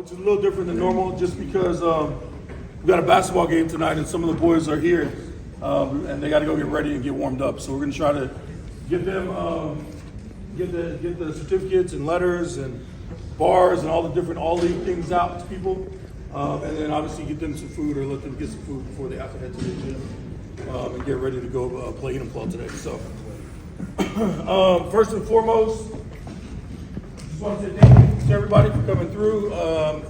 which is a little different than normal, just because we got a basketball game tonight, and some of the boys are here, and they got to go get ready and get warmed up. So we're going to try to get them get the certificates and letters and bars and all the different all-league things out to people, and then obviously get them some food or let them get some food before they have to head to the gym and get ready to go play Eat 'em Club today. So first and foremost, just want to say thank you to everybody for coming through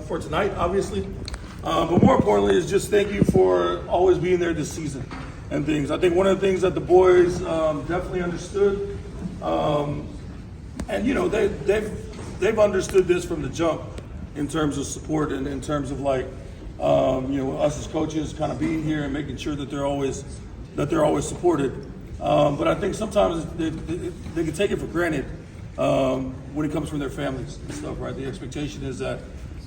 for tonight, obviously. But more importantly is just thank you for always being there this season and things. I think one of the things that the boys definitely understood, and you know, they've understood this from the jump in terms of support and in terms of like, you know, us as coaches kind of being here and making sure that they're always supported. But I think sometimes they can take it for granted when it comes from their families and stuff, right? The expectation is that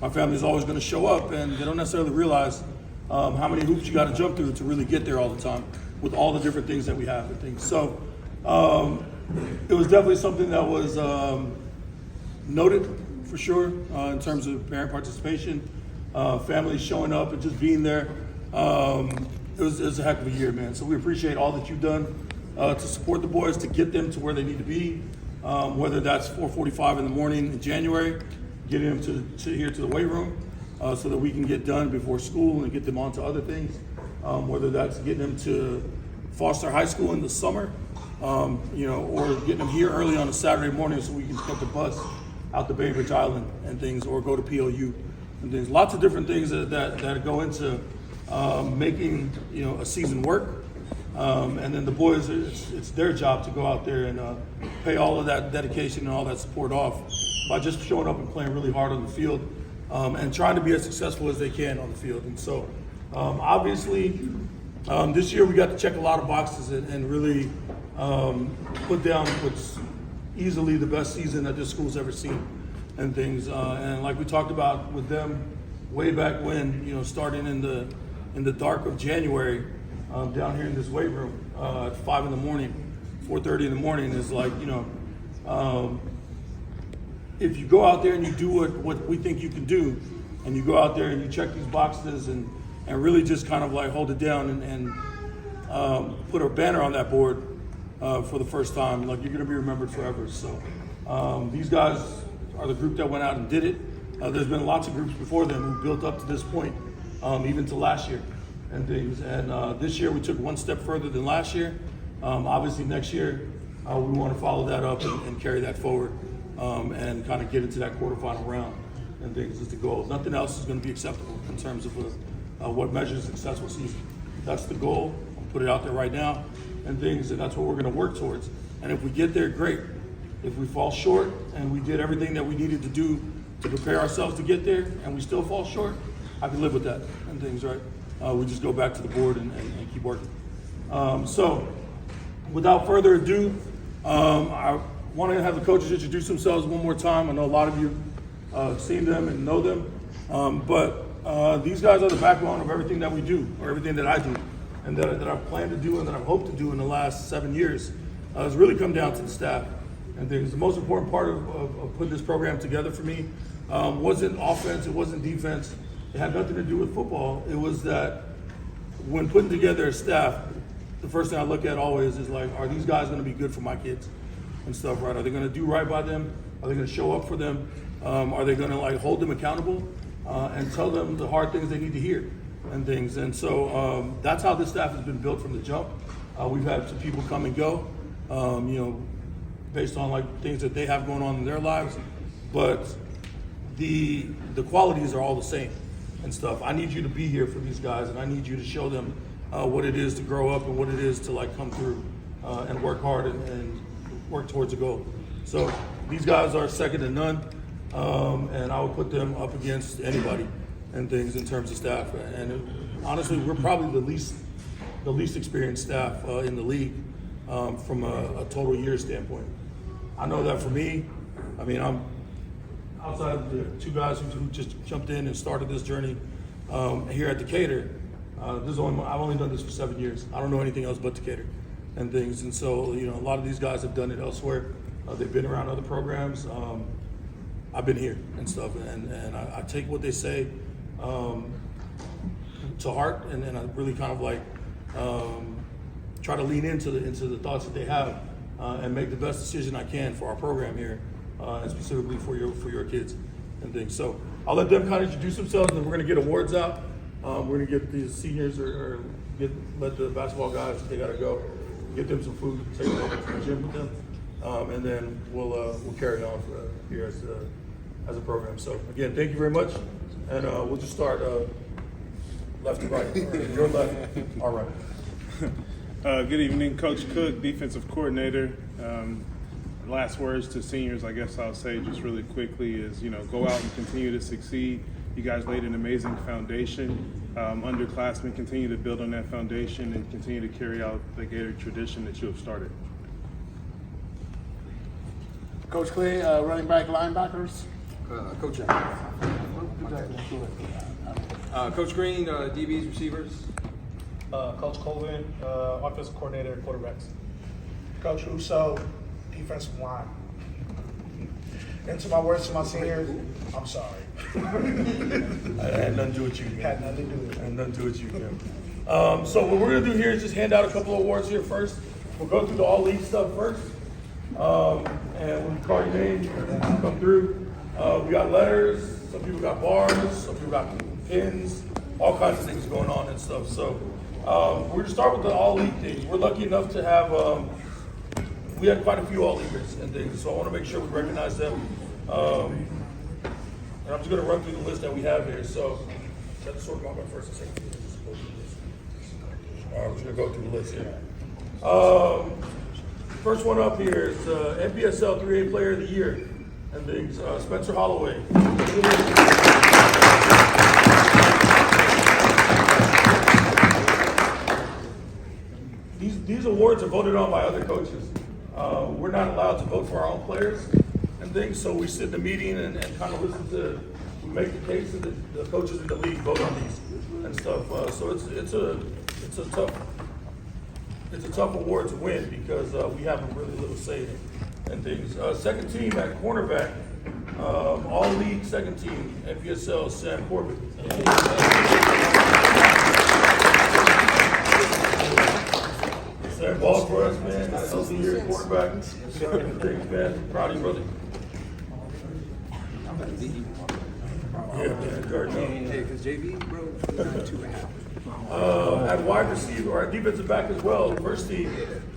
my family is always going to show up, and they don't necessarily realize how many hoops you got to jump through to really get there all the time with all the different things that we have and things. So it was definitely something that was noted for sure in terms of parent participation, families showing up and just being there. It was a heck of a year, man. So we appreciate all that you've done to support the boys, to get them to where they need to be, whether that's 4:45 in the morning in January, getting them to here to the weight room so that we can get done before school and get them on to other things, whether that's getting them to Foster High School in the summer, you know, or getting them here early on a Saturday morning so we can cut the bus out to Bainbridge Island and things, or go to PLU and things. Lots of different things that go into making, you know, a season work. And then the boys, it's their job to go out there and pay all of that dedication and all that support off by just showing up and playing really hard on the field and trying to be as successful as they can on the field. And so obviously this year we got to check a lot of boxes and really put down what's easily the best season that this school's ever seen and things. And like we talked about with them way back when, you know, starting in the dark of January, down here in this weight room at 5 in the morning, 4:30 in the morning is like, you know, if you go out there and you do what we think you can do, and you go out there and you check these boxes and really just kind of like hold it down and put a banner on that board for the first time, like you're gonna be remembered forever. So these guys are the group that went out and did it. There's been lots of groups before them who built up to this point, even to last year and things. And this year we took one step further than last year. Obviously next year we want to follow that up and carry that forward and kind of get into that quarterfinal round and things is the goal. Nothing else is going to be acceptable in terms of what measures a successful season. That's the goal. I'll put it out there right now and things, and that's what we're going to work towards. And if we get there, great. If we fall short and we did everything that we needed to do to prepare ourselves to get there and we still fall short, I can live with that and things, right? We just go back to the board and keep working. So without further ado, I want to have the coaches introduce themselves one more time. I know a lot of you have seen them and know them, but these guys are the backbone of everything that we do, or everything that I do, and that I've planned to do and that I've hoped to do in the last 7 years. Has really come down to the staff and things. The most important part of putting this program together for me wasn't offense, it wasn't defense. It had nothing to do with football. It was that when putting together a staff, the first thing I look at always is like, are these guys going to be good for my kids and stuff, right? Are they going to do right by them? Are they going to show up for them? Are they going to like hold them accountable and tell them the hard things they need to hear and things? And so that's how this staff has been built from the jump. We've had some people come and go, you know, based on like things that they have going on in their lives, but the qualities are all the same and stuff. I need you to be here for these guys, and I need you to show them what it is to grow up and what it is to like come through and work hard and work towards a goal. So these guys are second to none, and I would put them up against anybody and things in terms of staff. And honestly, we're probably the least experienced staff in the league from a total year standpoint. I know that for me. I mean, I'm outside of the two guys who just jumped in and started this journey here at Decatur. I've only done this for 7 years. I don't know anything else but Decatur and things. And so, you know, a lot of these guys have done it elsewhere. They've been around other programs. I've been here and stuff, and I take what they say to heart, and I really kind of like try to lean into the thoughts that they have and make the best decision I can for our program here, and specifically for your kids and things. So I'll let them kind of introduce themselves, and then we're going to get awards out. We're going to get these seniors or let the basketball guys, if they got to go, get them some food, take them over to the gym with them, and then we'll carry on here as a program. So again, thank you very much, and we'll just start left to right, or your left, our right. Good evening, Coach Cook, defensive coordinator. Last words to seniors, I guess I'll say just really quickly is, go out and continue to succeed. You guys laid an amazing foundation. Underclassmen, continue to build on that foundation and continue to carry out the Gator tradition that you have started. Coach Clay, running back linebackers. Coach Coach Green, DBs, receivers. Coach Colvin, offensive coordinator, quarterbacks. Coach Uso, defensive line. And to my words to my seniors, I'm sorry. I had nothing to do with you, man. Had nothing to do with it. Had nothing to do with you, man. So what we're gonna do here is just hand out a couple of awards here first. We'll go through the all league stuff first, and when you call your name, you come through. We got letters. Some people got bars. Some people got pins. All kinds of things going on and stuff. So we're gonna start with the all league things. We're lucky enough to have. We had quite a few all leaguers and things, so I want to make sure we recognize them. And I'm just going to run through the list that we have here. So, let's sort them out by first and second. All right, we're just going to go through the list here. First one up here is NPSL 3A Player of the Year and things. Spencer Holloway. These awards are voted on by other coaches. We're not allowed to vote for our own players and things, so we sit in a meeting and kind of listen to, we make the case, and the coaches in the league vote on these and stuff. So it's a tough award to win because we have a really little say in things. Second team at cornerback, all league second team, NPSL, Sam Corbett. Sam ball for us, man. Healthy year quarterback. Thanks, man. Proud of you, brother. Yeah, man. Hey, because JV, bro, 2.5. At wide receiver, or at defensive back as well, first team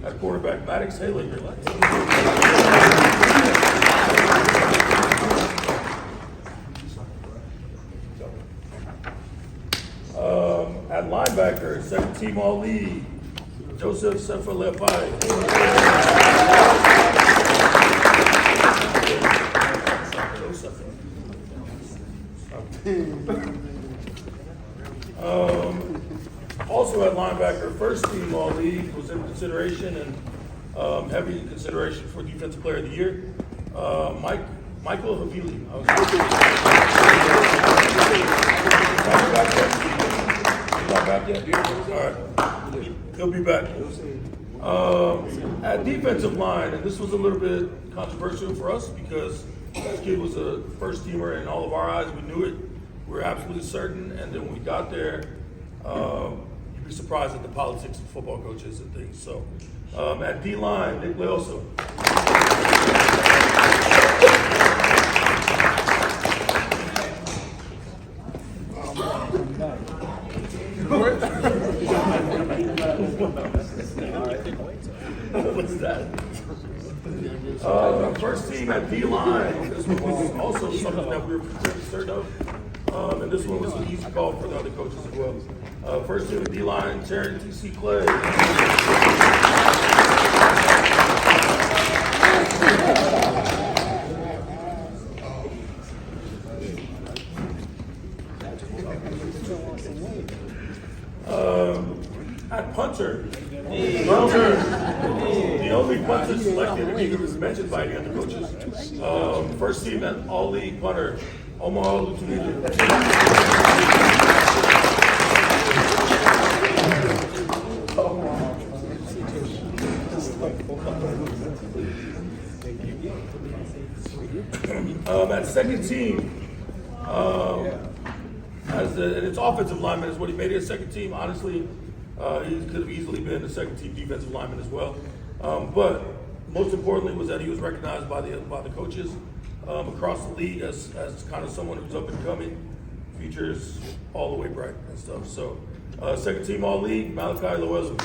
at quarterback, Maddox Haylinger. At linebacker, second team all league, Joseph Sefalepai. Also at linebacker, first team all league was in consideration and heavy consideration for defensive player of the year. Michael Havili. Not back yet? All right. He'll be back. At defensive line, and this was a little bit controversial for us because this kid was a first teamer in all of our eyes. We knew it. We were absolutely certain. And then when we got there, you'd be surprised at the politics of football coaches and things. So at D-line, Nick Leoso. What's that? First team at D-line. This one was also something that we were pretty certain of. And this one was an easy call for the other coaches as well. First team at D-line, Terrence T.C. Clay. At punter, the only punter selected and even was mentioned by the other coaches. First team at all league punter, Omaha Lutunidi. At second team, and it's offensive lineman is what he made it. Second team, honestly, he could have easily been the second team defensive lineman as well. But most importantly was that he was recognized by the coaches across the league as kind of someone who's up and coming, features all the way bright and stuff. So second team all league, Malachi Loezo.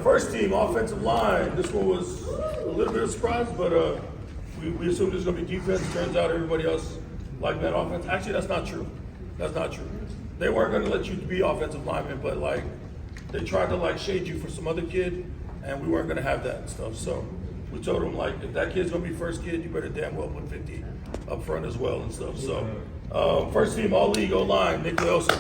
First team, offensive line. This one was a little bit of a surprise, but we assumed it was going to be defense. Turns out everybody else liked that offense. Actually, that's not true. That's not true. They weren't going to let you be offensive linemen, but like they tried to like shade you for some other kid, and we weren't going to have that and stuff. So we told them like, if that kid's going to be first kid, you better damn well put 50 up front as well and stuff. So first team, all league, O-line, Nick Wilson.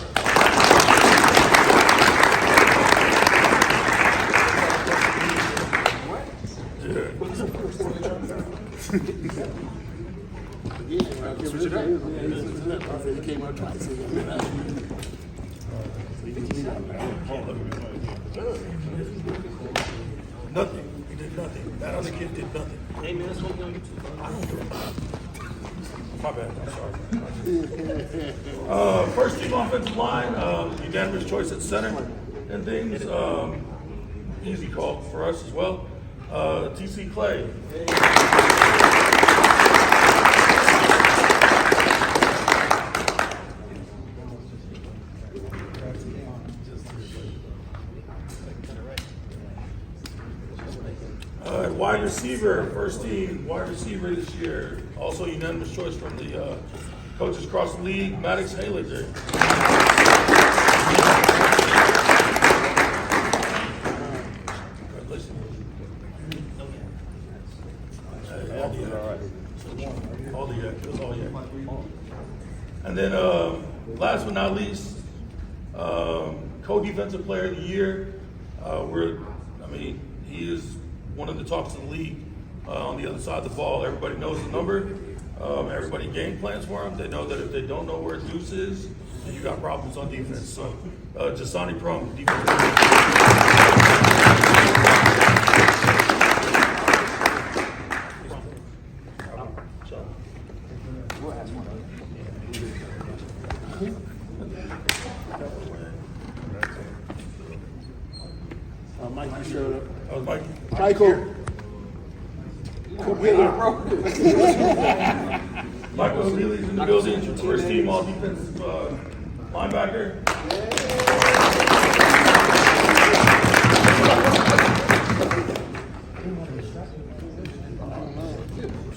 Switch it up. He came out twice. Nothing. He did nothing. That other kid did nothing. Hey man, that's what we on YouTube. I don't give a My bad. I'm sorry. First team offensive line, unanimous choice at center and things. Easy call for us as well. TC Clay. Wide receiver, first team wide receiver this year. Also unanimous choice from the coaches across the league, Maddox Hayliger. And then last but not least, co-defensive player of the year. He is one of the talks of the league on the other side of the ball. Everybody knows the number. Everybody game plans for him. They know that if they don't know where Deuce is, then you got problems on defense. So, Jasani Prum, defense. Mike showed up. That was Mike. Michael. Michael O'Reilly's in the building. First team all defensive linebacker.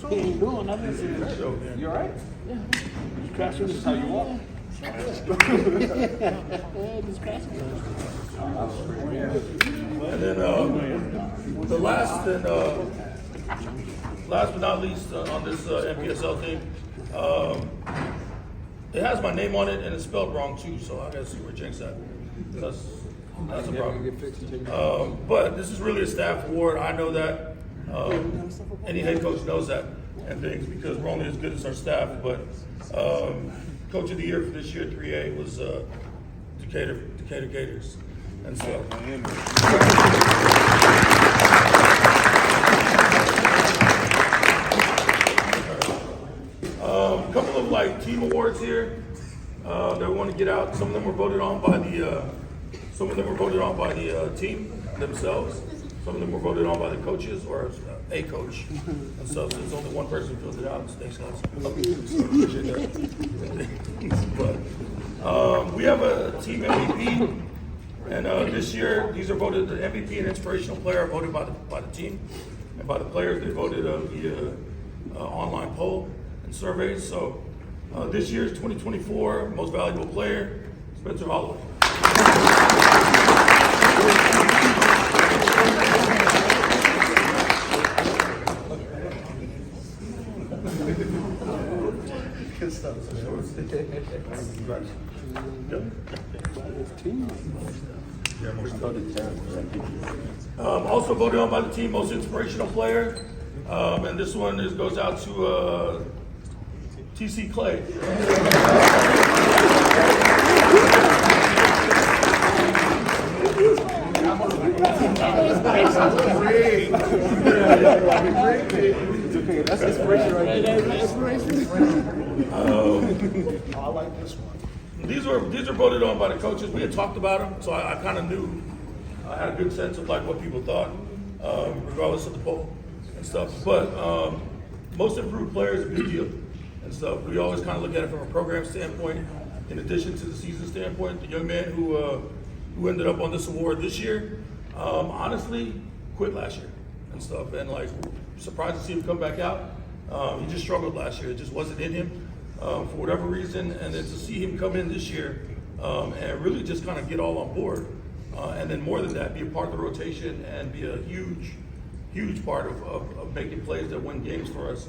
He ain't doing nothing. You alright? Yeah. Just crashing. This is how you walk. Just crashing. And then the last but not least on this NPSL team, it has my name on it and it's spelled wrong too, so I gotta see where Jake's at. That's a problem. But this is really a staff award. I know that. Any head coach knows that and things because we're only as good as our staff. But coach of the year for this year, 3A, was Decatur Gators. And so. A couple of like team awards here that we want to get out. Some of them were voted on by the team themselves. Some of them were voted on by the coaches or a coach. And so there's only one person who fills it out. Thanks, guys. But we have a team MVP. And this year, these are voted, the MVP and inspirational player are voted by the team. And by the players, they voted via online poll and surveys. So this year's 2024 most valuable player, Spencer Holloway. Good stuff. Also voted on by the team, most inspirational player, and this one goes out to TC Clay. That's inspiration right there. Oh, I like this one. These were voted on by the coaches. We had talked about them, so I kind of knew. I had a good sense of like what people thought, regardless of the poll and stuff. But most improved player is a big deal and stuff. We always kind of look at it from a program standpoint, in addition to the season standpoint. The young man who ended up on this award this year, honestly, quit last year and stuff, and like surprised to see him come back out. He just struggled last year; it just wasn't in him for whatever reason. And then to see him come in this year and really just kind of get all on board, and then more than that, be a part of the rotation and be a huge part of making plays that win games for us.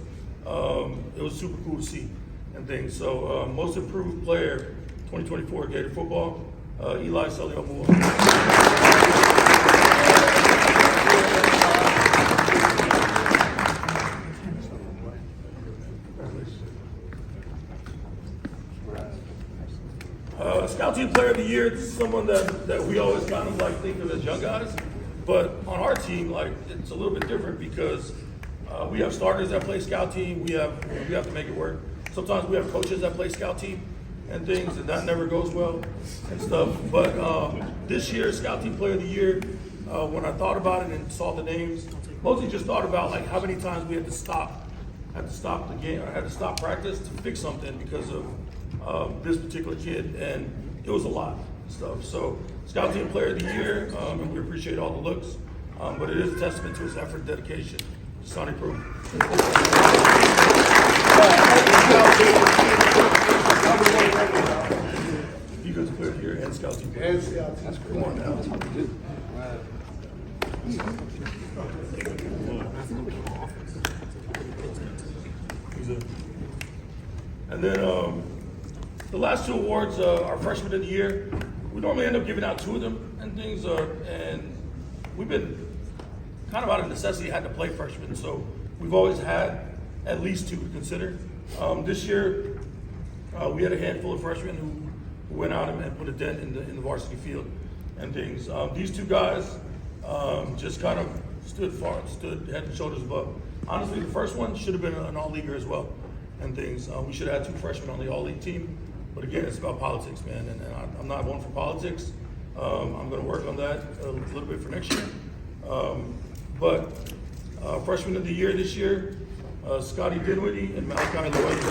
It was super cool to see and things. So most improved player 2024 Gator football, Eli Salio-Moore. Scout Team Player of the Year, this is someone that we always kind of like think of as young guys, but on our team, like it's a little bit different because we have starters that play Scout Team. We have to make it work. Sometimes we have coaches that play Scout Team and things, and that never goes well and stuff. But this year, Scout Team Player of the Year, when I thought about it and saw the names, mostly just thought about like how many times we had to stop the game, or had to stop practice to fix something because of this particular kid, and it was a lot of stuff. So Scout Team Player of the Year, and we appreciate all the looks, but it is a testament to his effort and dedication. Sonny Prue. Defensive Player of the Year and Scout Team Player. And Scout Team. Come on now. And then the last two awards are Freshman of the Year. We normally end up giving out two of them and things, and we've been kind of out of necessity had to play freshmen, so we've always had at least two to consider. This year, we had a handful of freshmen who went out and put a dent in the varsity field and things. These two guys just kind of stood head and shoulders above. Honestly, the first one should have been an all-leaguer as well and things. We should have had two freshmen on the all-league team, but again, it's about politics, man, and I'm not one for politics. I'm going to work on that a little bit for next year. But Freshman of the Year this year, Scotty Dinwiddie and Malachi Lloyd.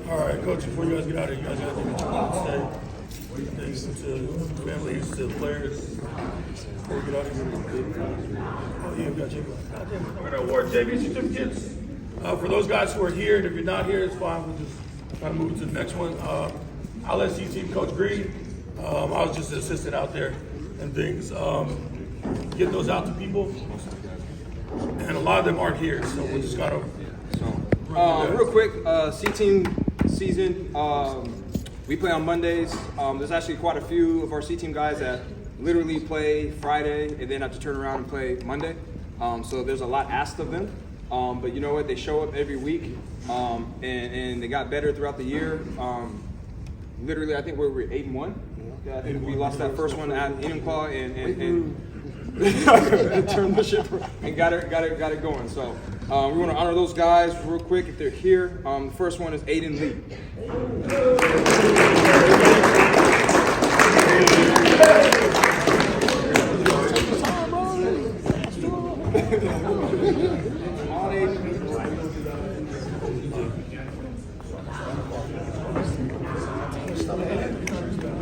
All right, Coach, before you guys get out of here, you guys got anything that you want to say? Thanks to families, to players. Before we get out of here. Oh, yeah, we got JB. Goddamn, we're going to award JV certificates for those guys who are here. And if you're not here, it's fine. We'll just kind of move to the next one. LSC team, Coach Green. I was just an assistant out there and things. Getting those out to people. And a lot of them aren't here, so we'll just kind of. Real quick, C-Team season. We play on Mondays. There's actually quite a few of our C-Team guys that literally play Friday and then have to turn around and play Monday. So there's a lot asked of them. But you know what? They show up every week, and they got better throughout the year. Literally, I think we were 8-1. Yeah, I think we lost that first one at Enumclaw and turned the ship and got it going. So we want to honor those guys real quick if they're here. The first one is Aiden Lee.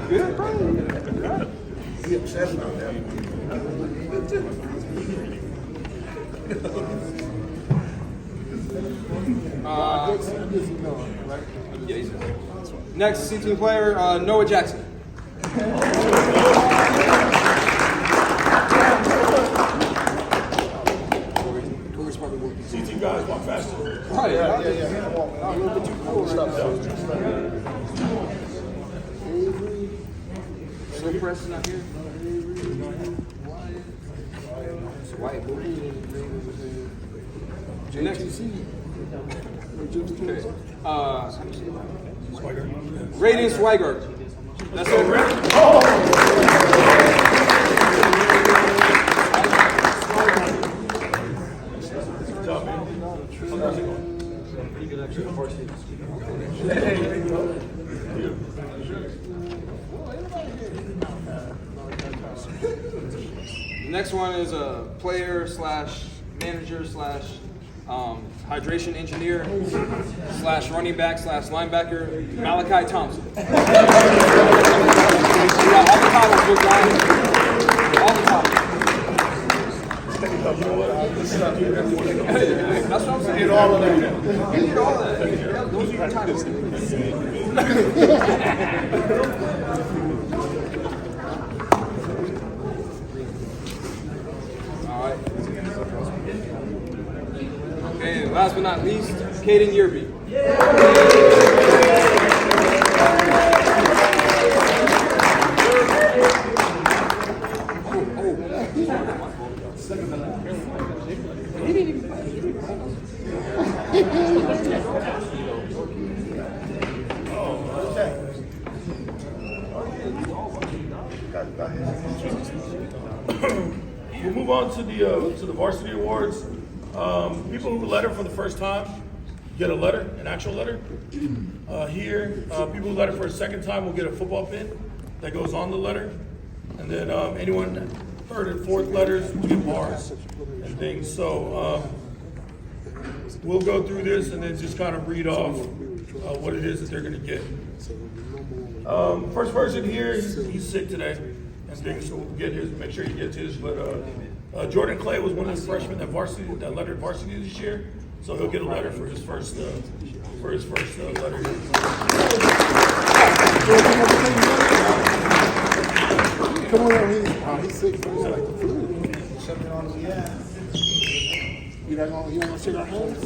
Good, bro. He obsessed about that. Next C-Team player, Noah Jackson. C-Team guys walk faster. Oh, yeah. A little bit too cool right now. Slow press is not here. White. Next. Okay. Raiden Swigert. That's it. The next one is a player slash manager slash hydration engineer slash running back slash linebacker, Malachi Thompson. Yeah, all the titles, big guy. All the titles. That's what I'm saying. Get all of that. Get all of that. Those are your titles. All right. And last but not least, Caden Yerby. We'll move on to the varsity awards. People who letter for the first time get a letter, an actual letter. Here, people who letter for a second time will get a football pin that goes on the letter. And then anyone third and fourth letters will get bars and things. So we'll go through this and then just kind of read off what it is that they're going to get. First person here, he's sick today and things, so we'll get his, make sure he gets his. But Jordan Clay was one of the freshmen that lettered varsity this year, so he'll get a letter for his first letter. Come on over here. He's sick. He's like the flu. Something on the yeah. You not gonna shake our hands?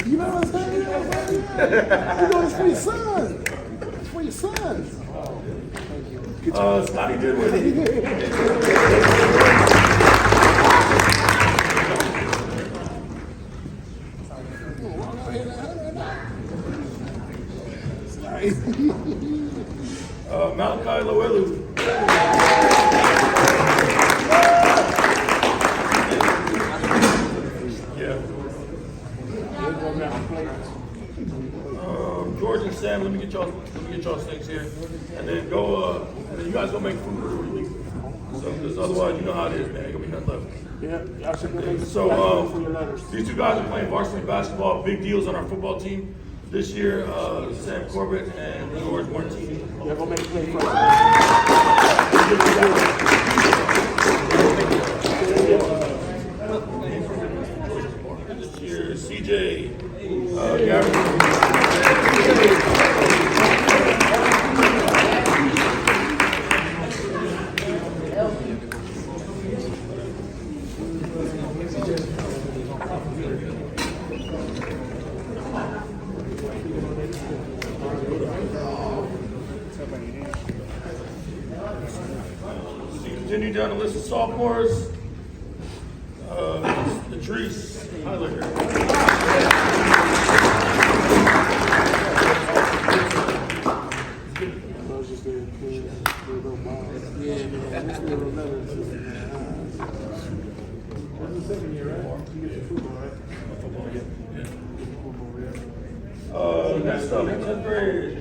You know what I'm saying? You know it's for your son. It's for your son. Scotty Goodwin. Malachi Loelu. Yeah. George and Sam, let me get y'all's things here, and then go. And then you guys go make food for the week. So, because otherwise, you know how it is, man. Ain't gonna be nothing left. Yeah, y'all should go make So for your letters. these two guys are playing varsity basketball, big deals on our football team this year. Sam Corbett and George Martini. Yeah, go make play first. This year, CJ, Gary. Continue down the list of sophomores. Patrice Heiligher. Yeah, man. Just little letters. That's the second year, right? You get your football, right? Next up, 10th grade.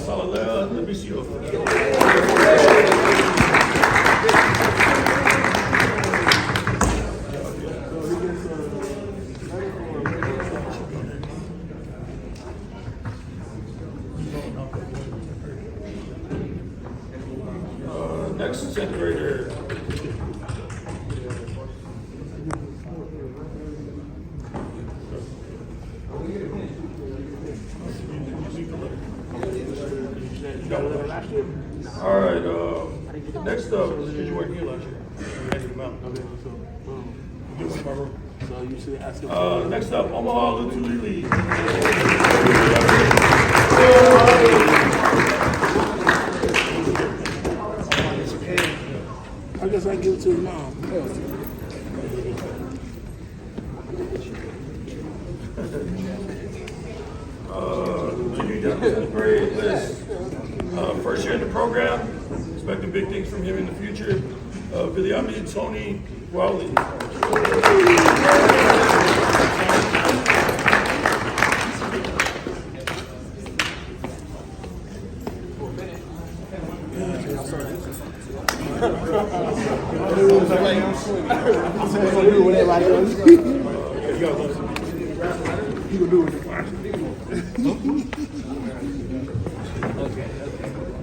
Salalea Lebicio. Next 10th grader. All right, next up, because you weren't here last year. So you should ask him. Next up, Omaha Lutuli. I guess I give it to his mom. Junior seventh grade, Liz. First year in the program, expecting big things from him in the future. Videography Tony Rowley. Whatever I do. He can do it.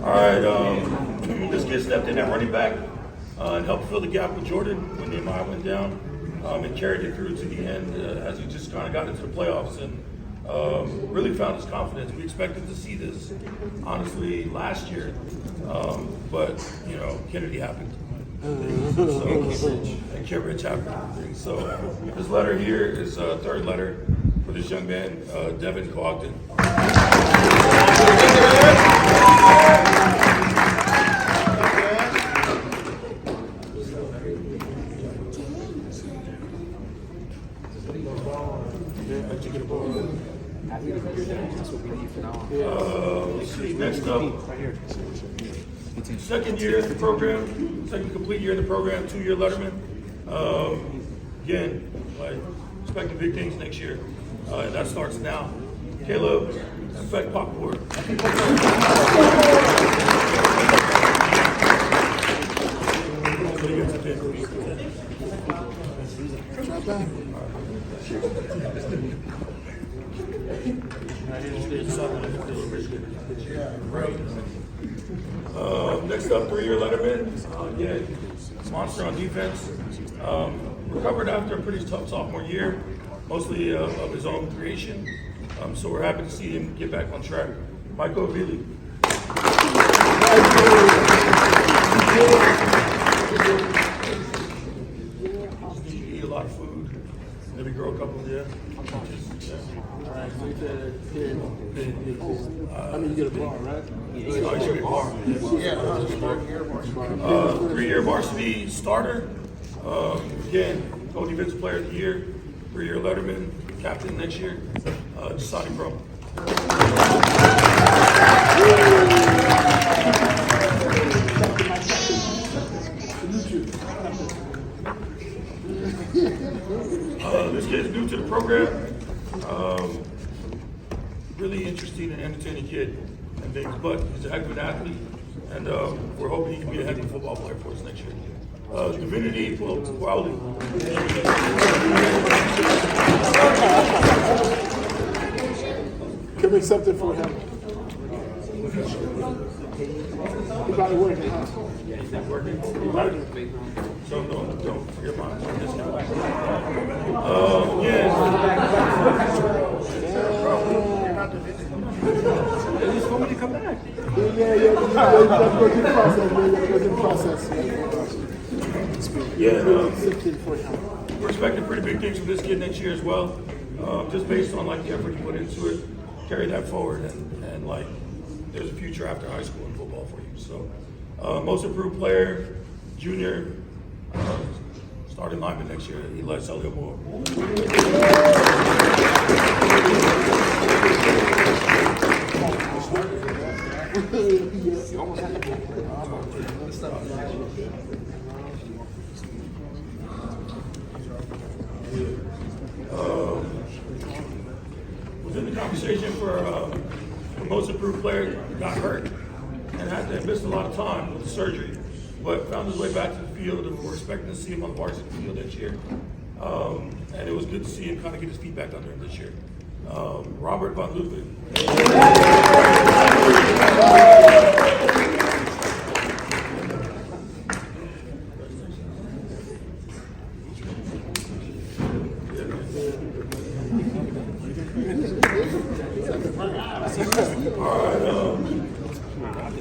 All right, this kid stepped in at running back and helped fill the gap with Jordan when Nehemiah went down, and carried it through to the end as he just kind of got into the playoffs and really found his confidence. We expected to see this, honestly, last year, but, you know, Kennedy happened. And Cambridge happened. So this letter here is a third letter for this young man, Devin Cogden. Let's see, next up, second year in the program, second complete year in the program, 2-year letterman. Again, like, expecting big things next year. And that starts now. Caleb, effect popcorn. Next up, 3-year letterman. Again, monster on defense. Recovered after a pretty tough sophomore year, mostly of his own creation. So we're happy to see him get back on track. Michael Avili. Eat a lot of food. Maybe grow a couple, yeah. All right, so you said I mean, you get a bar, right? Oh, you should be a bar. Yeah. 3-year varsity starter. Again, co-defensive player of the year. 3-year letterman, captain next year. Sonny Pro. This kid's new to the program. Really interesting and entertaining kid and things, but he's a heck of an athlete, and we're hoping he can be a heck of a football player for us next year. Divinity, Wiley. Can we accept it for him? He probably working, huh? Working. So don't forget mine. At least want me to come back. Yeah. You gotta go through the process, man. You gotta go through the process. We're expecting pretty big things from this kid next year as well. Just based on like the effort he put into it, carry that forward, and like there's a future after high school in football for you. So, most improved player, junior, starting lineman next year. Eli Celio Moore. Was in the conversation for most improved player, got hurt and had to miss a lot of time with the surgery, but found his way back to the field, and we're expecting to see him on the varsity field next year. And it was good to see him kind of get his feet back under him this year. Robert Von Lupin.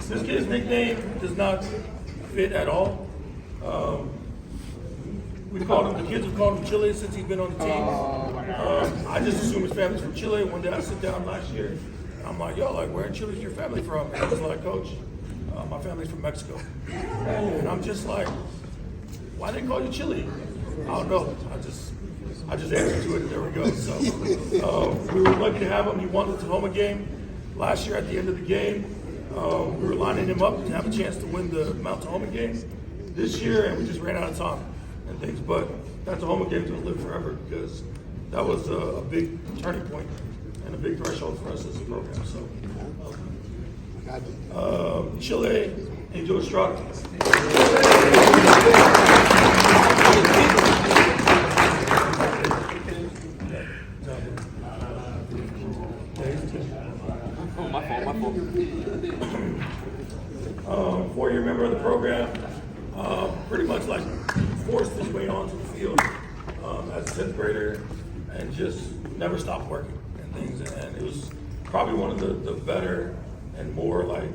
This kid's nickname does not fit at all. We called him, the kids have called him Chile since he's been on the team. I just assume his family's from Chile. One day I sit down last year, and I'm like, yo, like, where in Chile is your family from? And he's like, Coach, my family's from Mexico. And I'm just like, why they call you Chili? I don't know. I just answered to it. There we go. So we were lucky to have him. He won the Tahoma game last year. At the end of the game, we were lining him up to have a chance to win the Mount Tahoma game this year, and we just ran out of time and things. But that Tahoma game is going to live forever because that was a big turning point and a big threshold for us as a program. So, Chile, Angel Estrada. Oh, my fault. 4-year member of the program, pretty much like forced his way onto the field as a 10th grader and just never stopped working and things. And it was probably one of the better and more like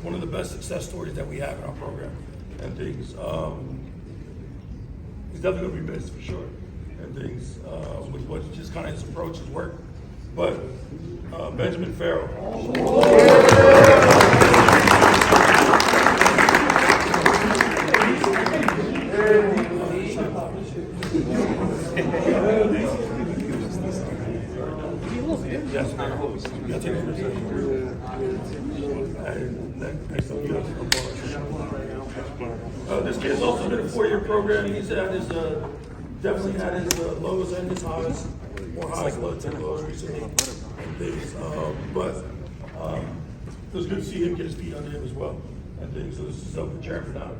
one of the best success stories that we have in our program and things. He's definitely going to be missed for sure and things with what just kind of his approach, his work. But Benjamin Farrell. Yes, this kid's also been a 4-year program. He's had his definitely had his lows and his highs, more highs than lows recently, and things. But it was good to see him get his feet under him as well, and things. So this is up for Jared for now.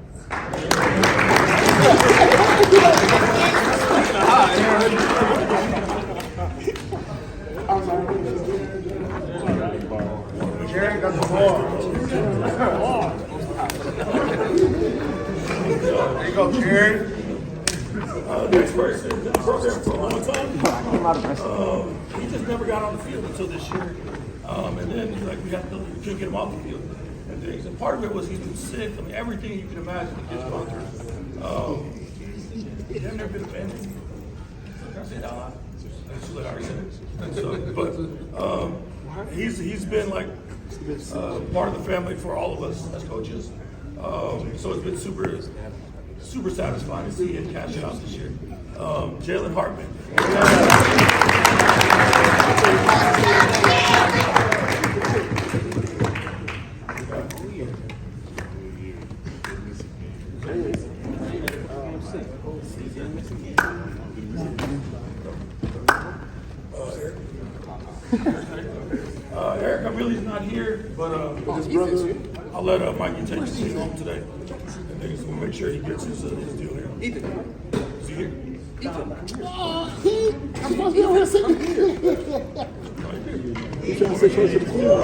Jared got the ball. There you go, Jared. Next person in the program for a long time. He just never got on the field until this year. And then we couldn't get him off the field and things. And part of it was he's been sick. I mean, everything you can imagine the kid's gone through. He's never been abandoned. Can I say that out loud? I already said it. So, but he's been like part of the family for all of us as coaches. So it's been super satisfying to see him cash out this year. Jalen Hartman. Eric, I'm really not here, but I'll let Mikey take his team home today. And then we'll make sure he gets his deal here. Ethan. Is he here? I'm supposed to be over here sitting. You trying to sit close to the field?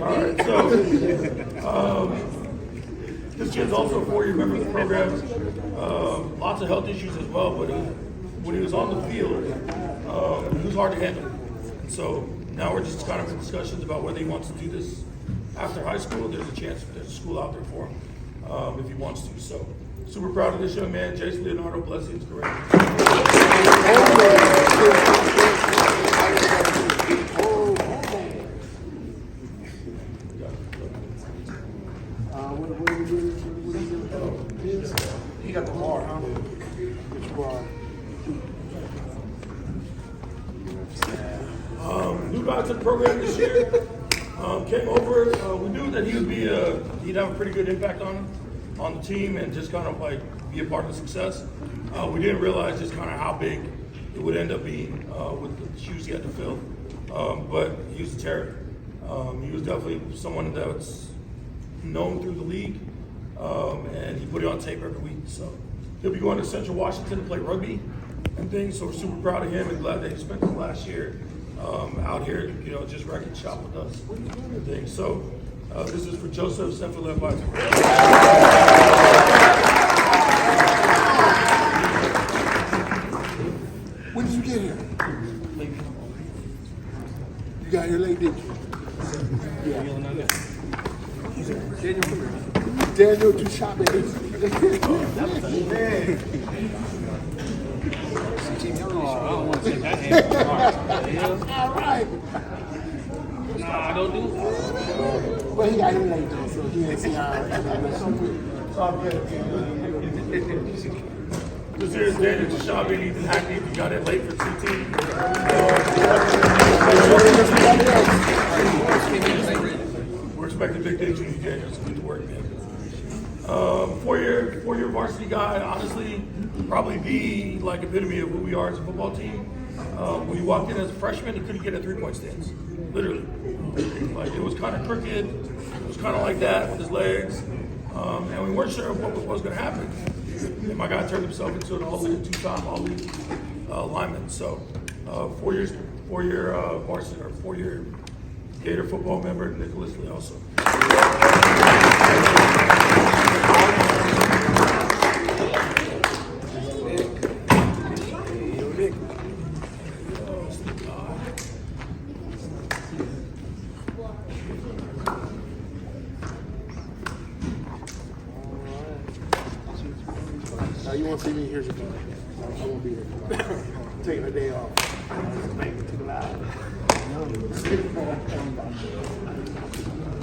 All right, so this kid's also a 4-year member of the program. Lots of health issues as well, but when he was on the field, he was hard to handle. And so now we're just kind of in discussions about whether he wants to do this after high school. There's a chance, there's a school out there for him if he wants to. So super proud of this young man, Jason Leonardo. Blessings, correct. He got the ball, huh? Which ball? New guy to the program this year. Came over. We knew that he'd have a pretty good impact on the team and just kind of like be a part of the success. We didn't realize just kind of how big it would end up being with the shoes he had to fill. But he was a terror. He was definitely someone that's known through the league, and he put it on tape every week. So he'll be going to Central Washington to play rugby and things. So we're super proud of him and glad that he spent his last year out here, just wrecking shop with us and things. So this is for Joseph, Central Advisor. When did you get here? You got here late, didn't you? Daniel Duchabe. team. Y'all really I should. don't want to take that hand. All right. Nah, I don't do it. Well, he got him later, so he ain't see how it's all good. This here is Daniel Jashabi and Ethan Hackney. You got it late for CT. We're expecting big things from you, Daniel. So good work, man. Four-year varsity guy. Honestly, probably the epitome of who we are as a football team. When he walked in as a freshman, he couldn't get a three-point stance. Literally, like it was kind of crooked. It was kind of like that with his legs, and we weren't sure what was going to happen. And my guy turned himself into an all-league, two-time all-league lineman. So, 4-year varsity or 4-year Gator football member, Nicholas Lee also. Now you want to see me? Here's your phone. I won't be here. Taking a day off. Too loud.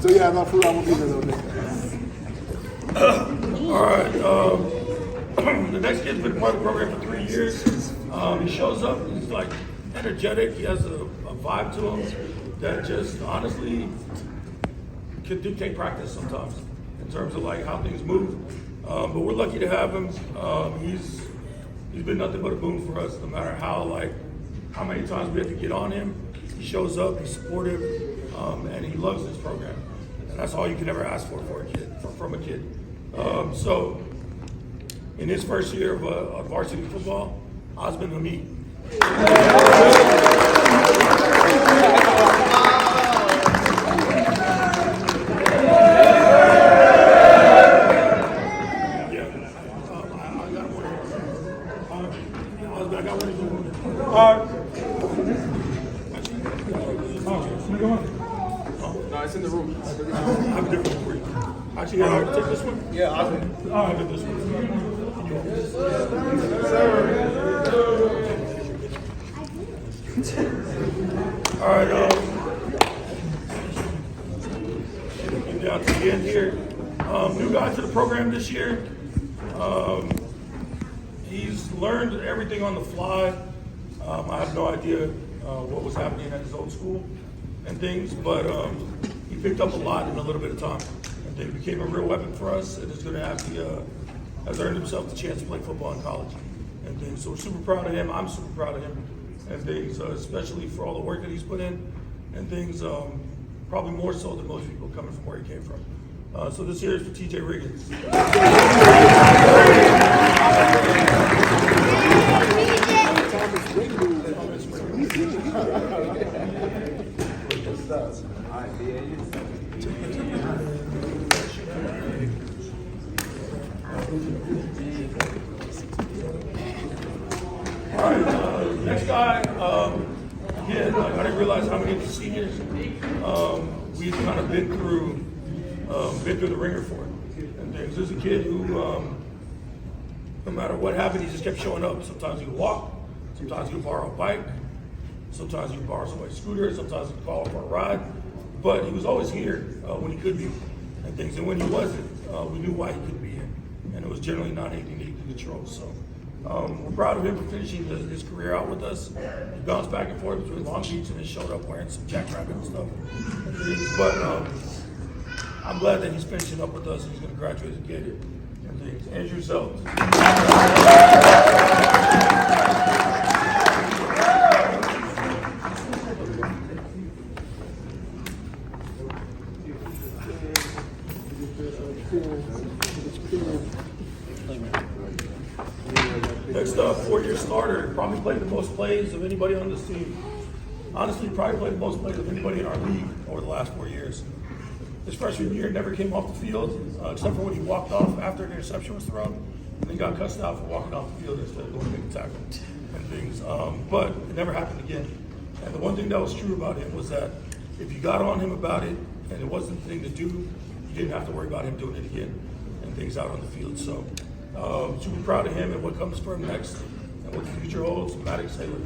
So yeah, no food. I won't be here though. All right. The next kid's been part of the program for 3 years. He shows up. He's like energetic. He has a vibe to him that just honestly can dictate practice sometimes in terms of like how things move. But we're lucky to have him. He's been nothing but a boon for us. No matter how many times we have to get on him, he shows up. He's supportive, and he loves this program. And that's all you can ever ask for a kid, from a kid. So, in his first year of varsity football, Osman Hamid. No, it's in the room. I have a different one for you. Actually, yeah, take this one. Yeah, I'll do this one. All right, getting down to the end here. New guy to the program this year. He's learned everything on the fly. I have no idea what was happening at his old school and things, but he picked up a lot in a little bit of time, and then became a real weapon for us, and is going to have has earned himself the chance to play football in college and things. So we're super proud of him. I'm super proud of him and things, especially for all the work that he's put in and things. Probably more so than most people coming from where he came from. So this here is for TJ Riggins. All right, next guy. Again, I didn't realize how many of the seniors we've kind of been through the ringer for and things. There's a kid who, no matter what happened, he just kept showing up. Sometimes he would walk, sometimes he would borrow a bike, sometimes he would borrow somebody's scooter, sometimes he would call for a ride. But he was always here when he could be and things. And when he wasn't, we knew why he couldn't be here. And it was generally not anything that he could control. So we're proud of him for finishing his career out with us. He bounced back and forth between Long Beach and then showed up wearing some Jackrabbit and stuff. And things. But I'm glad that he's finishing up with us and he's going to graduate as a Gator and things. Andrew Sells. Next up, 4-year starter, probably played the most plays of anybody on this team. Honestly, probably played the most plays of anybody in our league over the last 4 years. His freshman year never came off the field, except for when he walked off after an interception was thrown, and then got cussed out for walking off the field instead of going to make a tackle and things. But it never happened again. And the one thing that was true about him was that if you got on him about it and it wasn't the thing to do, you didn't have to worry about him doing it again and things out on the field. So super proud of him and what comes for him next and what the future holds. Maddox Taylor.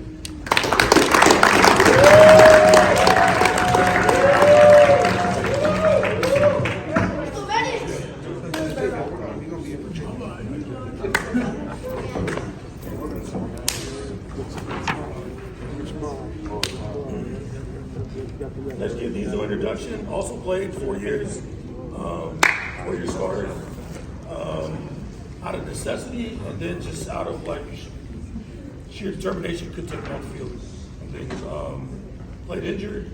Let's give these an introduction. Also played 4 years, 4-year starter, out of necessity, and then just out of like sheer determination, could take him off the field. And then played injured,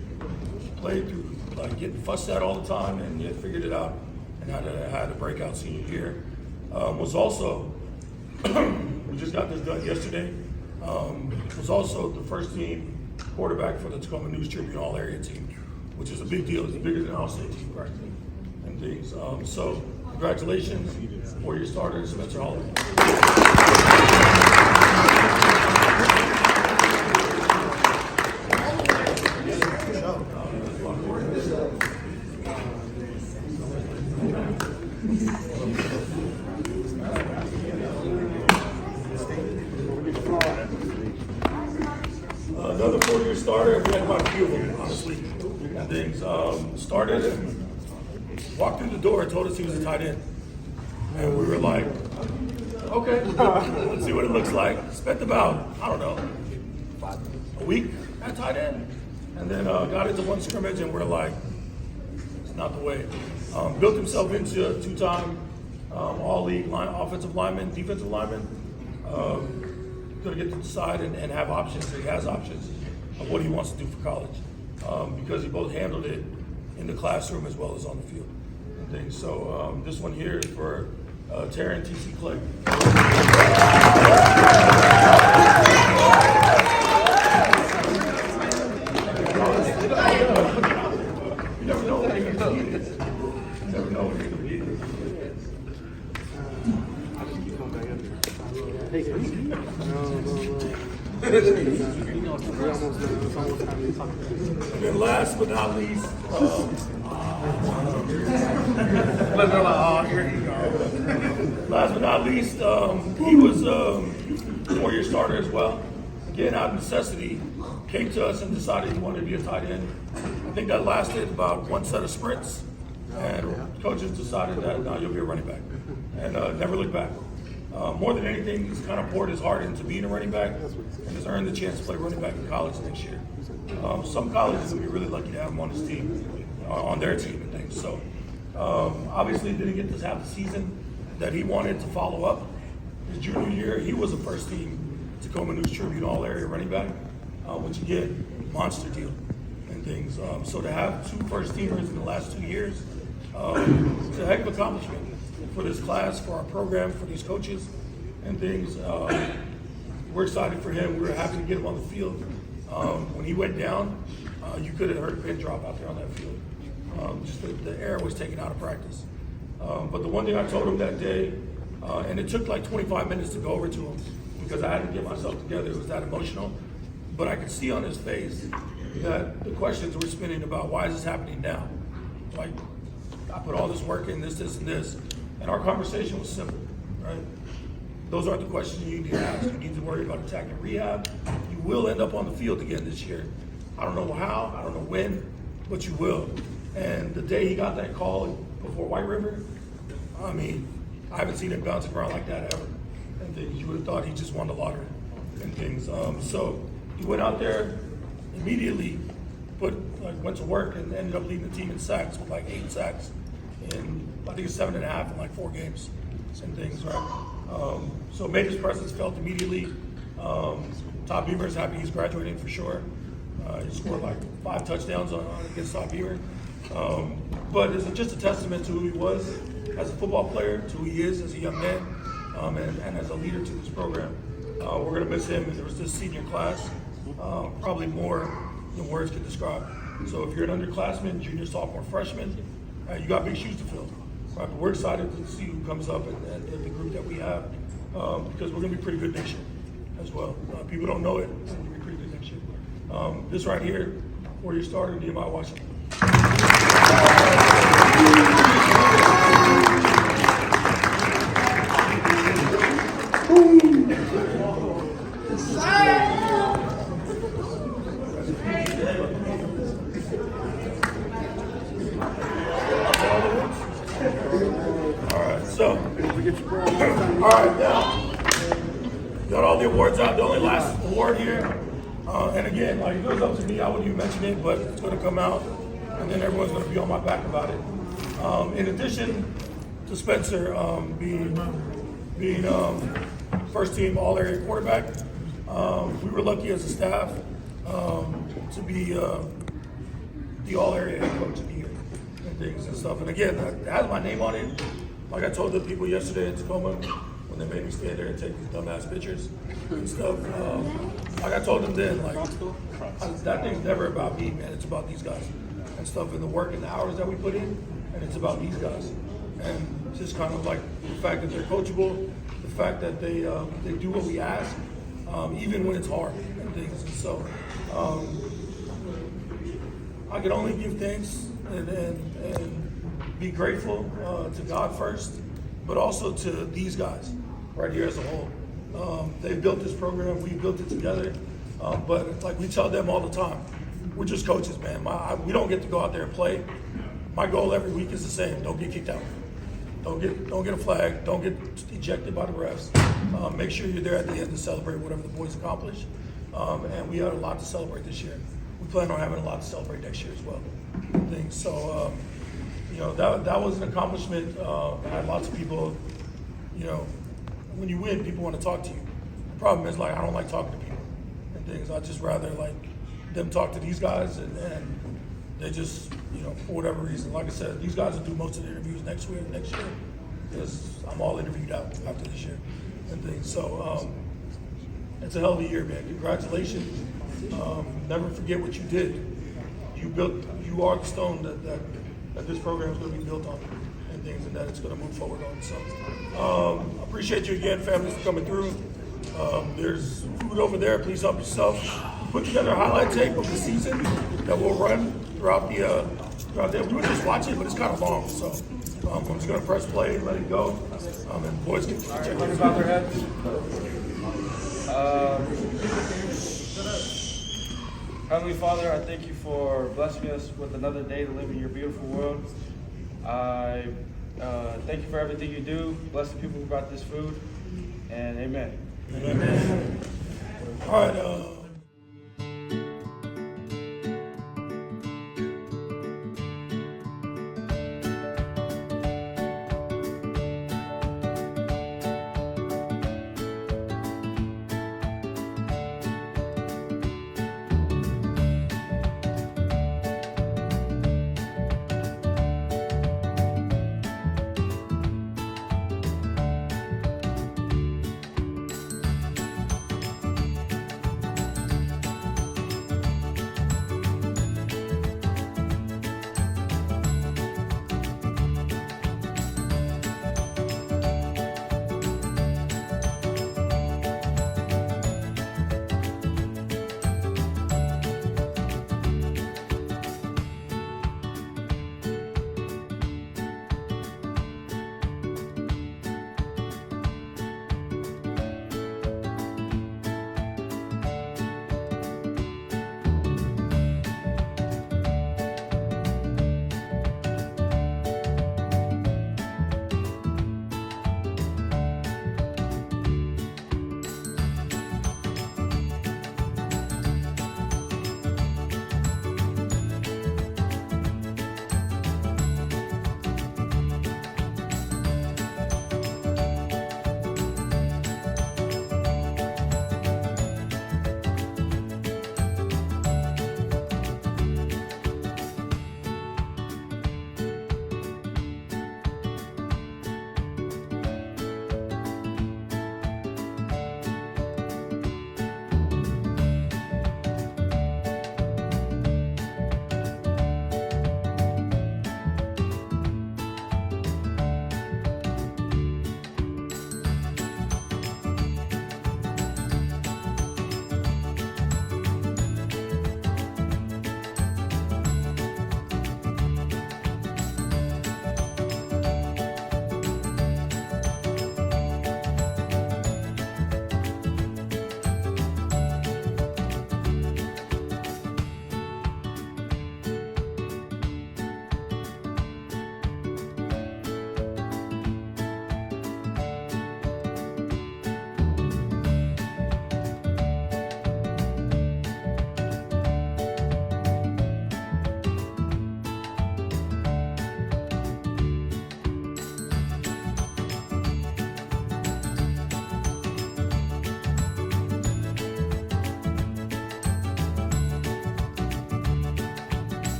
played through like getting fussed at all the time, and yet figured it out and had a breakout senior year. Was also we just got this done yesterday. Was also the first team quarterback for the Tacoma News Tribune All-Area team, which is a big deal. It's bigger than All-State team practically and things. So congratulations, 4-year starter, Spencer Holland. Another 4-year starter. We had quite a few of them, honestly. And things started and walked through the door and told us he was a tight end. And we were like, okay, let's see what it looks like. Spent about, I don't know, a week at tight end. And then got into one scrimmage and we're like, it's not the way. Built himself into a 2-time all-league offensive lineman, defensive lineman. Going to get to decide and have options. He has options of what he wants to do for college because he both handled it in the classroom as well as on the field and things. So this one here is for Taryn T.C. Clay. You never know what you're going to get. You never know what you're going to get. And last but not least, last but not least, he was a 4-year starter as well. Again, out of necessity, came to us and decided he wanted to be a tight end. I think that lasted about one set of sprints, and coaches decided that no, you'll be a running back, and never looked back. More than anything, he's kind of poured his heart into being a running back and has earned the chance to play running back in college next year. Some colleges will be really lucky to have him on his team, on their team and things. So obviously didn't get to have the season that he wanted to follow up. His junior year, he was a first team Tacoma News Tribune All-Area running back, which again, monster deal and things. So to have 2 first teamers in the last 2 years, it's a heck of an accomplishment for this class, for our program, for these coaches and things. We're excited for him. We were happy to get him on the field. When he went down, you could have heard a pin drop out there on that field. Just the air was taken out of practice. But the one thing I told him that day, and it took like 25 minutes to go over to him because I had to get myself together. It was that emotional. But I could see on his face that the questions were spinning about why is this happening now? Like, I put all this work in this, and this. And our conversation was simple, right? Those aren't the questions you need to ask. You need to worry about attacking rehab. You will end up on the field again this year. I don't know how, I don't know when, but you will. And the day he got that call before White River, I mean, I haven't seen him bouncing around like that ever. And then you would have thought he just won the lottery and things. So he went out there immediately, went to work and ended up leading the team in sacks with like 8 sacks. And I think it's 7.5 in like 4 games and things, right? So made his presence felt immediately. Todd Beamer's happy he's graduating for sure. He scored like 5 touchdowns against Todd Beamer. But it's just a testament to who he was as a football player, to who he is as a young man, and as a leader to this program. We're gonna miss him, and there was this senior class, probably more than words can describe. So if you're an underclassman, junior, sophomore, freshman, you got big shoes to fill. Right? But we're excited to see who comes up and the group that we have because we're going to be pretty good next year as well. People don't know it, but we're going to be pretty good next year. This right here, 4-year starter, Nehemiah Washington. So, all right, now, got all the awards out. The only last award here, and again, like if it was up to me, I wouldn't even mention it, but it's going to come out, and then everyone's going to be on my back about it. In addition to Spencer being first team all area quarterback, we were lucky as a staff to be the all area head coach of the year and things and stuff. And again, that has my name on it. Like I told the people yesterday in Tacoma when they made me stand there and take these dumbass pictures and stuff. Like I told them then, like that thing's never about me, man. It's about these guys and stuff, and the work and the hours that we put in, and it's about these guys. And just kind of like the fact that they're coachable, the fact that they do what we ask, even when it's hard and things. And so I can only give thanks and be grateful to God first, but also to these guys right here as a whole. They built this program, we built it together, but like we tell them all the time, we're just coaches, man. We don't get to go out there and play. My goal every week is the same: don't get kicked out, don't get a flag, don't get ejected by the refs. Make sure you're there at the end to celebrate whatever the boys accomplish. And we had a lot to celebrate this year. We plan on having a lot to celebrate next year as well. I think so. You know, that was an accomplishment. I had lots of people, you know, when you win, people want to talk to you. The problem is, like, I don't like talking to people and things. I'd just rather, like, them talk to these guys and they just, you know, for whatever reason. Like I said, these guys will do most of the interviews next year because I'm all interviewed out after this year and things. So it's a hell of a year, man. Congratulations. Never forget what you did. You are the stone that this program is going to be built on and things, and that it's going to move forward on. So appreciate you again, families, for coming through. There's food over there. Please help yourself. Put together a highlight tape of the season that we'll run throughout the we were just watching, but it's kind of long. So I'm just going to press play and let it go. And boys can check it Bow their heads. Heavenly Father, I thank you for blessing us with another day to live in your beautiful world. I thank you for everything you do. Bless the people who brought this food. And amen. Amen. All right.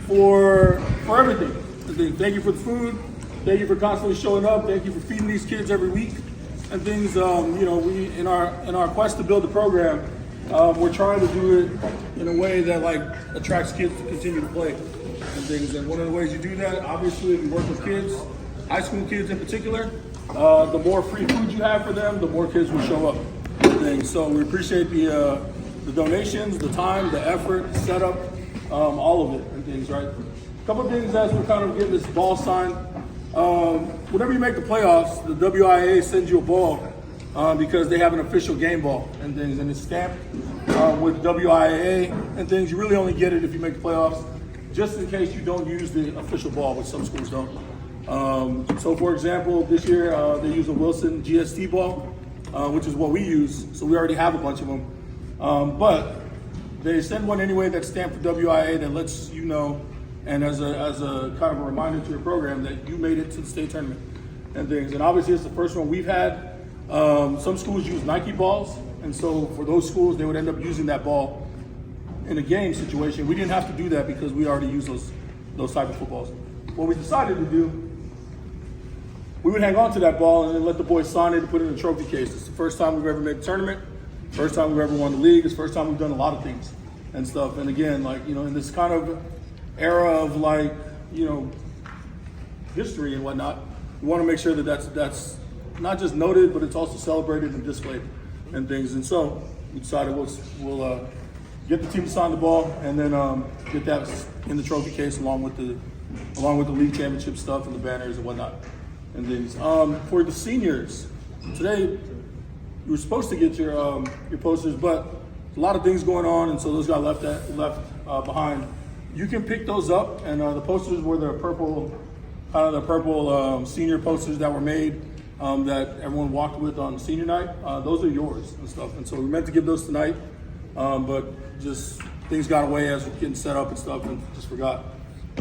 for everything. Thank you for the food. Thank you for constantly showing up. Thank you for feeding these kids every week and things. You know, we in our quest to build the program, we're trying to do it in a way that like attracts kids to continue to play and things. And one of the ways you do that, obviously, if you work with kids, high school kids in particular, the more free food you have for them, the more kids will show up. And things. So we appreciate the donations, the time, the effort, the setup, all of it and things. Right. A couple of things as we're kind of getting this ball signed. Whenever you make the playoffs, the WIA sends you a ball because they have an official game ball and things, and it's stamped with WIA and things. You really only get it if you make the playoffs, just in case you don't use the official ball, which some schools don't. So, for example, this year they use a Wilson GST ball, which is what we use, so we already have a bunch of them. But they send one anyway that's stamped for WIA that lets you know, and as a kind of a reminder to your program that you made it to the state tournament and things. And obviously it's the first one we've had. Some schools use Nike balls, and so for those schools, they would end up using that ball in a game situation. We didn't have to do that because we already use those type of footballs. What we decided to do, we would hang on to that ball and then let the boys sign it and put it in a trophy case. It's the first time we've ever made a tournament, first time we've ever won the league, it's the first time we've done a lot of things and stuff. And again, like, you know, in this kind of era of like, you know, history and whatnot, we want to make sure that that's not just noted, but it's also celebrated and displayed and things. And so we decided we'll get the team to sign the ball and then get that in the trophy case along with the league championship stuff and the banners and whatnot and things. For the seniors, today you were supposed to get your posters, but a lot of things going on, and so those got left behind. You can pick those up, and the posters were the purple senior posters that were made that everyone walked with on senior night. Those are yours and stuff, and so we meant to give those tonight, but just things got away as we're getting set up and stuff, and just forgot.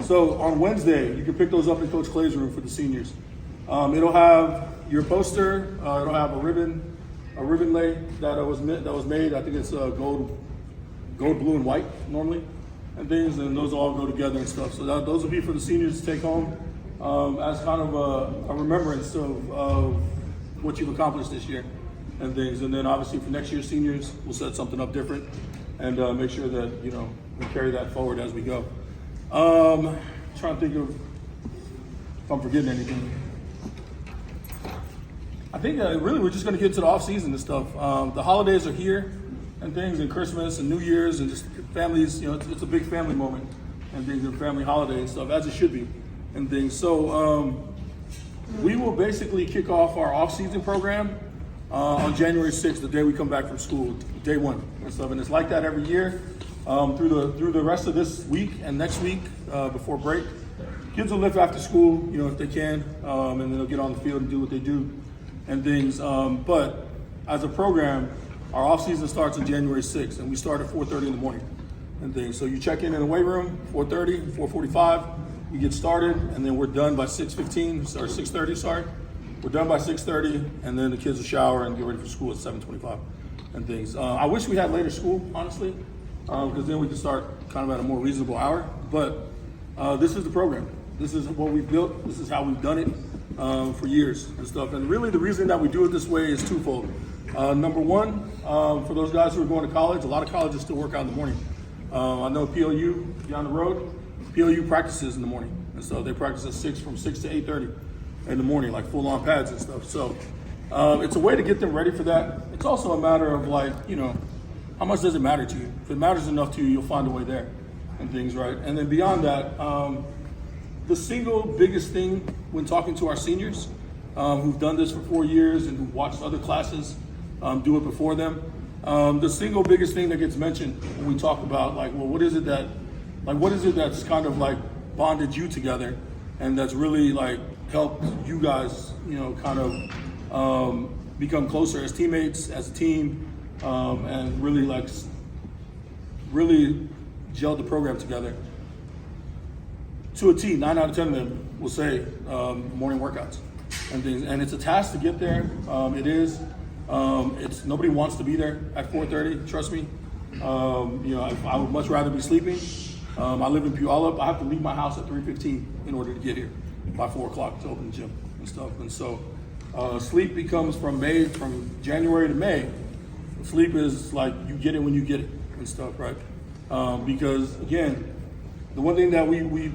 So on Wednesday, you can pick those up in Coach Clay's room for the seniors. It'll have your poster. It'll have a ribbon lay that was made. I think it's gold, blue, and white normally, and things, and those all go together and stuff. So those will be for the seniors to take home as kind of a remembrance of what you've accomplished this year and things. And then obviously for next year's seniors, we'll set something up different and make sure that, you know, we carry that forward as we go. Trying to think of if I'm forgetting anything. I think really we're just going to get to the off season and stuff. The holidays are here and things, and Christmas and New Year's, and just families, you know, it's a big family moment and things, and family holiday and stuff, as it should be and things. So we will basically kick off our off season program on January 6th, the day we come back from school, day one and stuff. And it's like that every year through the rest of this week and next week before break. Kids will live after school, you know, if they can, and then they'll get on the field and do what they do and things. But as a program, our off season starts on January 6th, and we start at 4:30 in the morning and things. So you check in the weight room, 4:30, 4:45, we get started, and then we're done by 6:15, or 6:30, sorry. We're done by 6:30, and then the kids will shower and get ready for school at 7:25 and things. I wish we had later school, honestly, because then we could start kind of at a more reasonable hour. But this is the program. This is what we've built. This is how we've done it for years and stuff. And really the reason that we do it this way is twofold. Number one, for those guys who are going to college, a lot of colleges still work out in the morning. I know PLU down the road, PLU practices in the morning. And so they practice from 6 to 8:30 in the morning, like full on pads and stuff. So it's a way to get them ready for that. It's also a matter of like, you know, how much does it matter to you? If it matters enough to you, you'll find a way there and things, right? And then beyond that, the single biggest thing when talking to our seniors who've done this for 4 years and who've watched other classes do it before them, the single biggest thing that gets mentioned when we talk about like, well, what is it that's kind of like bonded you together and that's really like helped you guys, you know, kind of become closer as teammates, as a team, and really gelled the program together. To a T, 9 out of 10 of them will say morning workouts and things, and it's a task to get there. It is. It's nobody wants to be there at 4:30. Trust me. You know, I would much rather be sleeping I live in Puyallup. I have to leave my house at 3:15 in order to get here by 4 o'clock to open the gym and stuff. And so sleep becomes from January to May. Sleep is like you get it when you get it and stuff, right? Because again, the one thing that we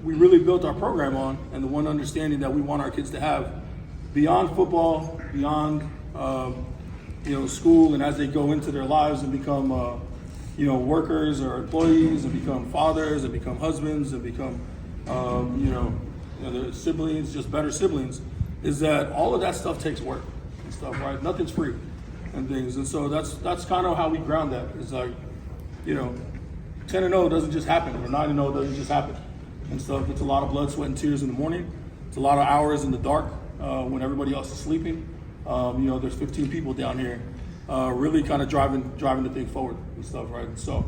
really built our program on, and the one understanding that we want our kids to have beyond football, beyond school, and as they go into their lives and become workers or employees, and become fathers, and become husbands, and become their siblings, just better siblings, is that all of that stuff takes work and stuff, right? Nothing's free and things, and so that's kind of how we ground that. It's like 10-0 doesn't just happen, or 9-0 doesn't just happen and stuff. It's a lot of blood, sweat, and tears in the morning. It's a lot of hours in the dark when everybody else is sleeping. There's 15 people down here really kind of driving the thing forward and stuff, right? And so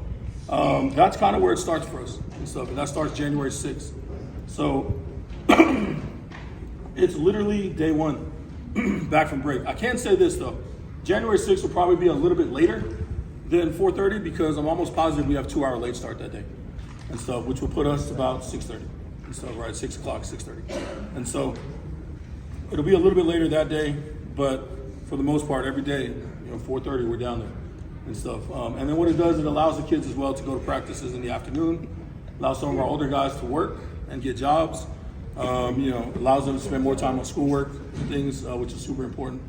that's kind of where it starts for us and stuff, and that starts January 6th. So it's literally day one back from break. I can say this though, January 6th will probably be a little bit later than 4:30 because I'm almost positive we have 2-hour late start that day and stuff, which will put us about 6:30 and stuff, right? 6 o'clock, 6:30. And so it'll be a little bit later that day, but for the most part, every day, 4:30 we're down there and stuff. And then what it does, it allows the kids as well to go to practices in the afternoon, allows some of our older guys to work and get jobs, allows them to spend more time on schoolwork and things, which is super important.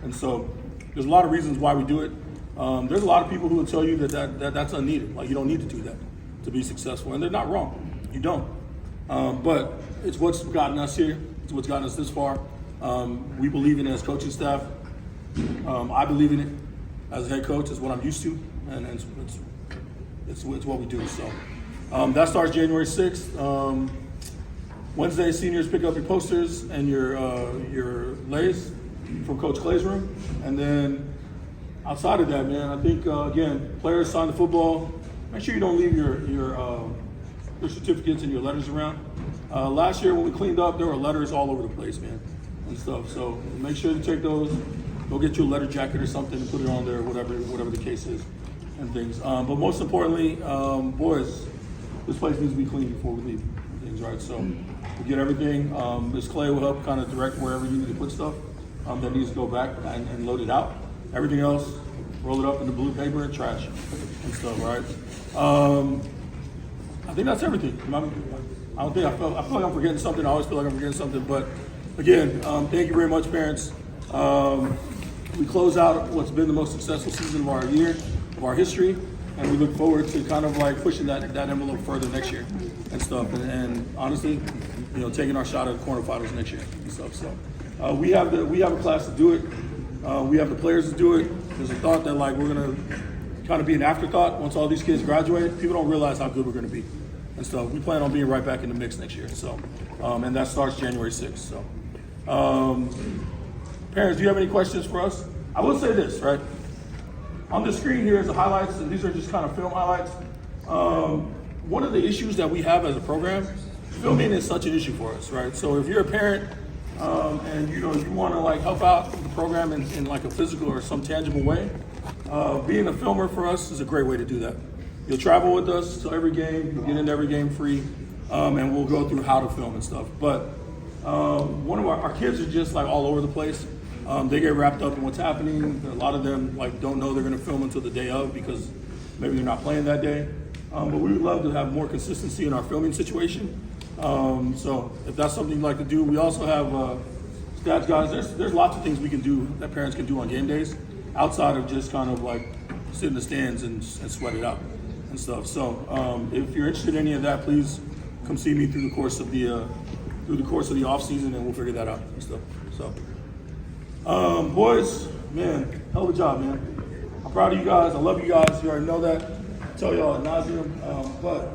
And so there's a lot of reasons why we do it. There's a lot of people who will tell you that's unneeded. Like, you don't need to do that to be successful, and they're not wrong. You don't. But it's what's gotten us here. It's what's gotten us this far. We believe in it as coaching staff. I believe in it as a head coach. It's what I'm used to, and it's what we do. So that starts January 6th. Wednesday, seniors pick up your posters and your lays from Coach Clay's room, and then outside of that, man, I think again, players sign the football. Make sure you don't leave your certificates and your letters around. Last year when we cleaned up, there were letters all over the place, man, and stuff. So make sure to take those. Go get you a letter jacket or something and put it on there, whatever the case is, and things. But most importantly, boys, this place needs to be clean before we leave. And things, right? So we get everything. Ms. Clay will help kind of direct wherever you need to put stuff that needs to go back and load it out. Everything else, roll it up into blue paper and trash and stuff, right? I think that's everything. I feel like I'm forgetting something. I always feel like I'm forgetting something. But again, thank you very much, parents. We close out what's been the most successful season of our year, of our history, and we look forward to kind of like pushing that envelope further next year and stuff. And honestly, taking our shot at the quarterfinals next year and stuff. So we have a class to do it. We have the players to do it. There's a thought that like we're gonna kind of be an afterthought once all these kids graduate. People don't realize how good we're gonna be and stuff. We plan on being right back in the mix next year. So, and that starts January 6th. So, parents, do you have any questions for us? I will say this, right? On the screen here is the highlights, and these are just kind of film highlights. One of the issues that we have as a program, filming is such an issue for us, right? So if you're a parent and you want to like help out the program in like a physical or some tangible way, being a filmer for us is a great way to do that. You'll travel with us to every game, you'll get into every game free, and we'll go through how to film and stuff. But one of our kids are just like all over the place. They get wrapped up in what's happening. A lot of them like don't know they're going to film until the day of because maybe they're not playing that day. But we would love to have more consistency in our filming situation. So if that's something you'd like to do, we also have stats guys. There's lots of things we can do that parents can do on game days outside of just kind of like sit in the stands and sweat it out and stuff. So if you're interested in any of that, please come see me through the course of the off season, and we'll figure that out and stuff. So. Boys, man, hell of a job, man. I'm proud of you guys. I love you guys. You already know that. I tell y'all ad nauseum. But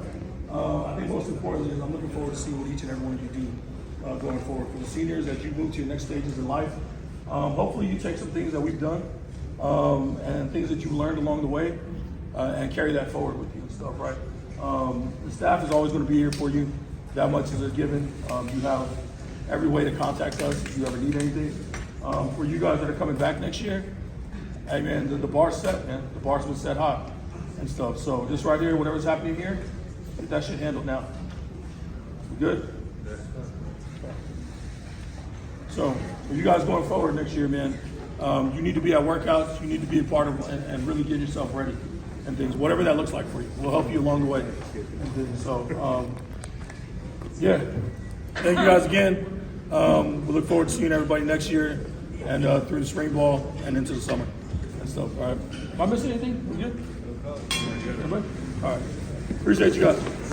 I think most importantly is I'm looking forward to seeing what each and every one of you do going forward. For the seniors, as you move to your next stages in life, hopefully you take some things that we've done and things that you've learned along the way and carry that forward with you and stuff, right? The staff is always going to be here for you. That much is a given. You have every way to contact us if you ever need anything. For you guys that are coming back next year, hey man, the bar's set, man. The bar's been set high and stuff. So just right here, whatever's happening here, Get that shit handled now. We good? So, for you guys going forward next year, man, you need to be at workouts. You need to be a part of and really get yourself ready and things. Whatever that looks like for you, we'll help you along the way. And things. So, yeah. Thank you guys again. We look forward to seeing everybody next year and through the spring ball and into the summer and stuff. All right. Am I missing anything? We good? Everybody? All right. Appreciate you guys.